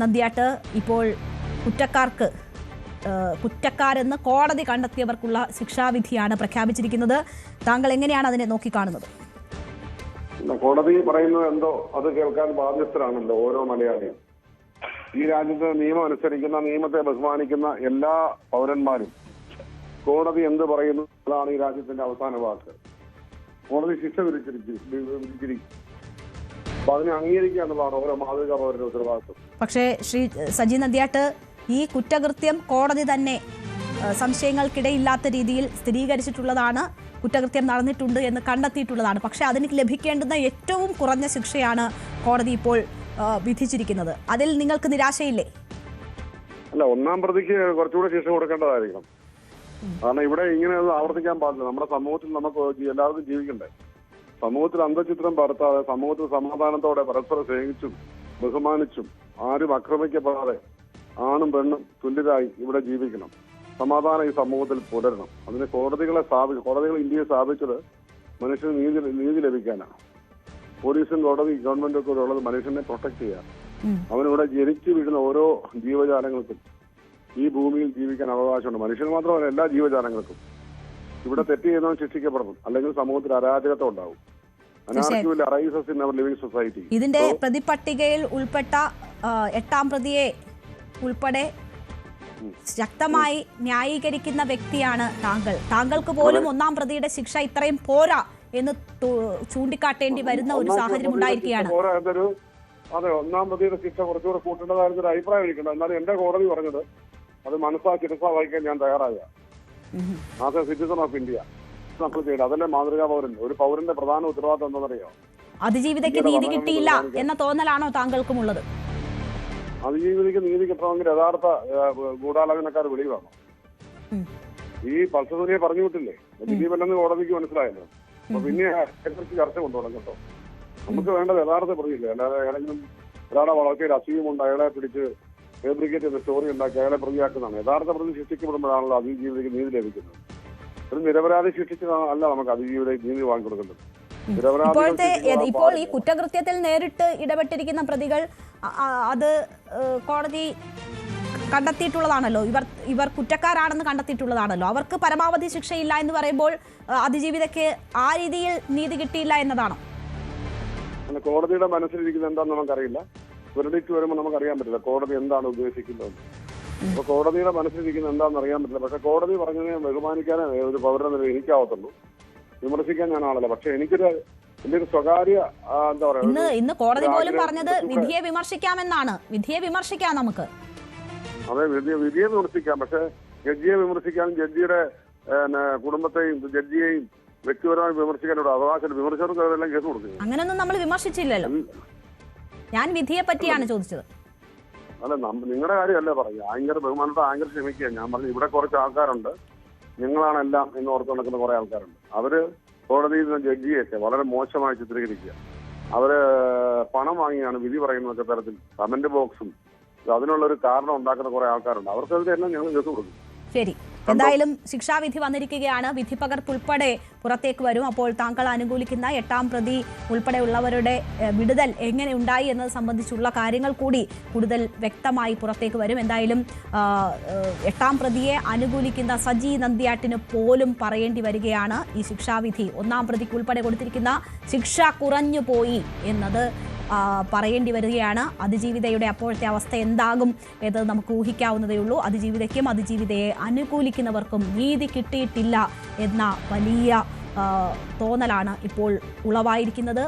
നന്ദ്യാട്ട് ഇപ്പോൾ കുറ്റക്കാരെന്ന് കോടതി കണ്ടെത്തിയവർക്കുള്ള ശിക്ഷാവിധിയാണ് പ്രഖ്യാപിച്ചിരിക്കുന്നത്. താങ്കൾ എങ്ങനെയാണ് അതിനെ നോക്കിക്കാണുന്നത്? കോടതി പറയുന്നത് എന്തോ അത് കേൾക്കാൻ ബാധ്യസ്ഥരാണല്ലോ ഓരോ മലയാളിയും. ഈ രാജ്യത്ത് നിയമം അനുസരിക്കുന്ന, നിയമത്തെ ബഹുമാനിക്കുന്ന എല്ലാ പൗരന്മാരും കോടതി എന്ത് പറയുന്നു അതാണ് ഈ രാജ്യത്തിന്റെ അവസാന വാക്ക്. കോടതി ശിക്ഷ വിധിച്ചിരിക്കും. അപ്പൊ അതിനെ അംഗീകരിക്കുക എന്നുള്ളതാണ് ഓരോ മാതൃകാ പൗരന്റെ ഉത്തരവാദിത്വം. പക്ഷേ ശ്രീ സജി നന്ദ്യാട്ട്, ഈ കുറ്റകൃത്യം കോടതി തന്നെ സംശയങ്ങൾക്കിടയില്ലാത്ത രീതിയിൽ സ്ഥിരീകരിച്ചിട്ടുള്ളതാണ്, കുറ്റകൃത്യം നടന്നിട്ടുണ്ട് എന്ന് കണ്ടെത്തിയിട്ടുള്ളതാണ്. പക്ഷേ അതിന് ലഭിക്കേണ്ടുന്ന ഏറ്റവും കുറഞ്ഞ ശിക്ഷയാണ് കോടതി ഇപ്പോൾ വിധിച്ചിരിക്കുന്നത്. അതിൽ നിങ്ങൾക്ക് നിരാശയില്ലേ? അല്ല, ഒന്നാം പ്രതിക്ക് കുറച്ചുകൂടെ ശിക്ഷ കൊടുക്കേണ്ടതായിരിക്കണം. കാരണം ഇവിടെ ഇങ്ങനെ ആവർത്തിക്കാൻ പാടില്ല. നമ്മുടെ സമൂഹത്തിൽ നമുക്ക് എല്ലാവർക്കും ജീവിക്കണ്ടേ. സമൂഹത്തിൽ അന്തചിത്രം പരത്താതെ, സമൂഹത്തിൽ സമാധാനത്തോടെ പരസ്പരം സ്നേഹിച്ചും ബഹുമാനിച്ചും ആരും ആക്രമിക്കപ്പെടാതെ ആണും പെണ്ണും തുല്യരായി ഇവിടെ ജീവിക്കണം. സമാധാനം ഈ സമൂഹത്തിൽ പുലരണം. അതിന് കോടതികൾ ഇന്ത്യയെ സ്ഥാപിച്ചത് മനുഷ്യന് നീതി ലഭിക്കാനാണ്. പോലീസും കോടതി ഗവൺമെന്റും ഒക്കെ ഉള്ളത് മനുഷ്യനെ പ്രൊട്ടക്ട് ചെയ്യാൻ. അവനിവിടെ ജനിച്ചു വീഴുന്ന ഓരോ ജീവജാലങ്ങൾക്കും ഈ ഭൂമിയിൽ ജീവിക്കാൻ അവകാശമുണ്ട്. മനുഷ്യന് മാത്രമല്ല, എല്ലാ ജീവജാലങ്ങൾക്കും. ഇവിടെ തെറ്റ് ചെയ്യുന്നവൻ ശിക്ഷിക്കപ്പെടണം, അല്ലെങ്കിൽ സമൂഹത്തിൽ അരാജകത്വം ഉണ്ടാവും. ഇതിന്റെ പ്രതിപട്ടികയിൽ ഉൾപ്പെട്ട 8ാം പ്രതിയെ ഉൾപ്പെടെ ശക്തമായി ന്യായീകരിക്കുന്ന വ്യക്തിയാണ് താങ്കൾ. താങ്കൾക്ക് പോലും 1ാം പ്രതിയുടെ ശിക്ഷ ഇത്രയും പോരാ എന്ന് ചൂണ്ടിക്കാട്ടേണ്ടി വരുന്ന ഒരു സാഹചര്യം ഉണ്ടായിരിക്കുകയാണ്. അതെ, 1ാം പ്രതിയുടെ ശിക്ഷ കുറച്ചുകൂടെ കൂട്ടേണ്ടതായിരുന്നൊരു അഭിപ്രായം എനിക്കുണ്ട്. എന്നാലും എന്റെ കോടതി പറഞ്ഞത് അത് മനസ്സാക്കി ഞാൻ തയ്യാറായ as A citizen of India നമ്മൾ ചെയ്യണം. അതല്ലേ മാതൃകാ പൗരൻ. ഒരു പൗരന്റെ പ്രധാന ഉത്തരവാദിത്വം എന്താണെന്നറിയോ? അതിജീവിതയ്ക്ക് നീതി കിട്ടിയില്ല എന്ന തോന്നലാണോ താങ്കൾക്കും ഉള്ളത്? അതിജീവിതയ്ക്ക് നീതി കിട്ടണമെങ്കിൽ യഥാർത്ഥ ഗൂഢാലോചനക്കാർ വെളിയിൽ വേണം. ഈ പൾസറിയെ പറഞ്ഞു വിട്ടില്ലേ, ദിലീപല്ലെന്ന് കോടതിക്ക് മനസ്സിലായല്ലോ. അപ്പൊ പിന്നെ അതിനെക്കുറിച്ച് ചർച്ച കൊണ്ടുപോകണം കേട്ടോ. നമുക്ക് വേണ്ടത് യഥാർത്ഥ പ്രതിയില്ലേ, അല്ലാതെ ഏതെങ്കിലും ഒരാളെ വളർച്ചയിൽ അസുഖമുണ്ട് അയാളെ പിടിച്ച് ഫാബ്രിക്കേറ്റ് ചെയ്ത സ്റ്റോറി ഉണ്ടാക്കി അയാളെ പ്രതിയാക്കുന്നതാണ്. യഥാർത്ഥ പ്രതി ശിക്ഷിക്കപ്പെടുമ്പോഴാണല്ലോ അതിജീവിതയ്ക്ക് നീതി ലഭിക്കുന്നത്. ഒരു നിരപരാധി ശിക്ഷിച്ച അല്ല നമുക്ക് അതിജീവിതയ്ക്ക് നീതി വാങ്ങിക്കൊടുക്കുന്നത്. ഇപ്പോൾ ഈ കുറ്റകൃത്യത്തിൽ നേരിട്ട് ഇടപെട്ടിരിക്കുന്ന പ്രതികൾ അത് കോടതി കണ്ടെത്തിയിട്ടുള്ളതാണല്ലോ. ഇവർ കുറ്റക്കാരാണെന്ന് കണ്ടെത്തിയിട്ടുള്ളതാണല്ലോ. അവർക്ക് പരമാവധി ശിക്ഷയില്ല എന്ന് പറയുമ്പോൾ അതിജീവിതയ്ക്ക് ആ രീതിയിൽ നീതി കിട്ടിയില്ല എന്നതാണോ? കോടതിയുടെ മനസ്സിലിരിക്കുന്നത് എന്താണെന്ന് നമുക്കറിയില്ല. വെർഡിക്റ്റ് വരുമ്പോൾ നമുക്കറിയാൻ പറ്റില്ല കോടതി എന്താണ് ഉദ്ദേശിക്കുന്നത്. അപ്പൊ കോടതിയുടെ മനസ്സിലിരിക്കുന്നത് എന്താണെന്ന് അറിയാൻ പറ്റില്ല. പക്ഷെ കോടതി പറഞ്ഞതിനെ ബഹുമാനിക്കാനേ ഒരു പൗരനെ എനിക്കാവത്തുള്ളൂ. വിമർശിക്കാൻ ഞാൻ ആളല്ല. പക്ഷെ എനിക്കൊരു സ്വകാര്യ എന്താ പറയാ, ഇന്ന് കോടതി പോലും പറഞ്ഞത് വിധിയെ വിമർശിക്കാമെന്നാണ്. വിധിയെ വിമർശിക്കാം നമുക്ക്. അതെ, വിധിയെ വിമർശിക്കാം. പക്ഷെ ജഡ്ജിയെ വിമർശിക്കാനും ജഡ്ജിയുടെ കുടുംബത്തെയും ജഡ്ജിയെയും വ്യക്തിപരമായി വിമർശിക്കാനുള്ള അവകാശം വിമർശകർക്ക് അതെല്ലാം കേസ് കൊടുക്കുക. അങ്ങനെയൊന്നും നമ്മൾ വിമർശിച്ചില്ലല്ലോ. ഞാൻ വിധിയെ പറ്റിയാണ് ചോദിച്ചത്. അല്ല, നിങ്ങളുടെ കാര്യമല്ലേ പറഞ്ഞു. ആങ്കർ ബഹുമാനത്തെ ആങ്കർ ക്ഷമിക്കുക. ഞാൻ പറഞ്ഞു ഇവിടെ കുറച്ച് ആൾക്കാരുണ്ട്, നിങ്ങളാണെല്ലാം എന്ന് ഓർത്ത് നടക്കുന്ന കുറെ ആൾക്കാരുണ്ട്. അവര് കോടതിയിൽ നിന്ന് ജഡ്ജിയൊക്കെ വളരെ മോശമായി ചിത്രീകരിക്കുക. അവര് പണം വാങ്ങിയാണ് വിധി പറയുന്നതൊക്കെ തരത്തിൽ കമന്റ് ബോക്സും അതിനുള്ളൊരു കാരണം ഉണ്ടാക്കുന്ന കുറെ ആൾക്കാരുണ്ട്. അവർക്കെതിരെല്ലാം ഞങ്ങൾ കേസ് കൊടുക്കും. ശരി, എന്തായാലും ശിക്ഷാവിധി വന്നിരിക്കുകയാണ്. വിധി പകർപ്പ് ഉൾപ്പെടെ പുറത്തേക്ക് വരും. അപ്പോൾ താങ്കൾ അനുകൂലിക്കുന്ന 8ാം പ്രതി ഉൾപ്പെടെയുള്ളവരുടെ വിടുതൽ എങ്ങനെ ഉണ്ടായി എന്നത് സംബന്ധിച്ചുള്ള കാര്യങ്ങൾ കൂടി കൂടുതൽ വ്യക്തമായി പുറത്തേക്ക് വരും. എന്തായാലും 8ാം പ്രതിയെ അനുകൂലിക്കുന്ന സജി നന്ദ്യാട്ടിന് പോലും പറയേണ്ടി വരികയാണ് ഈ ശിക്ഷാവിധി. 1ാം പ്രതിക്ക് ഉൾപ്പെടെ കൊടുത്തിരിക്കുന്ന ശിക്ഷ കുറഞ്ഞു പോയി എന്നത് പറയേണ്ടി വരികയാണ്. അതിജീവിതയുടെ അപ്പോഴത്തെ അവസ്ഥ എന്താകും എന്നത് നമുക്ക് ഊഹിക്കാവുന്നതേ ഉള്ളൂ. അതിജീവിതയ്ക്കും അതിജീവിതയെ അനുകൂലിക്കുന്നവർക്കും നീതി കിട്ടിയിട്ടില്ല എന്ന വലിയ തോന്നലാണ് ഇപ്പോൾ ഉളവായിരിക്കുന്നത്.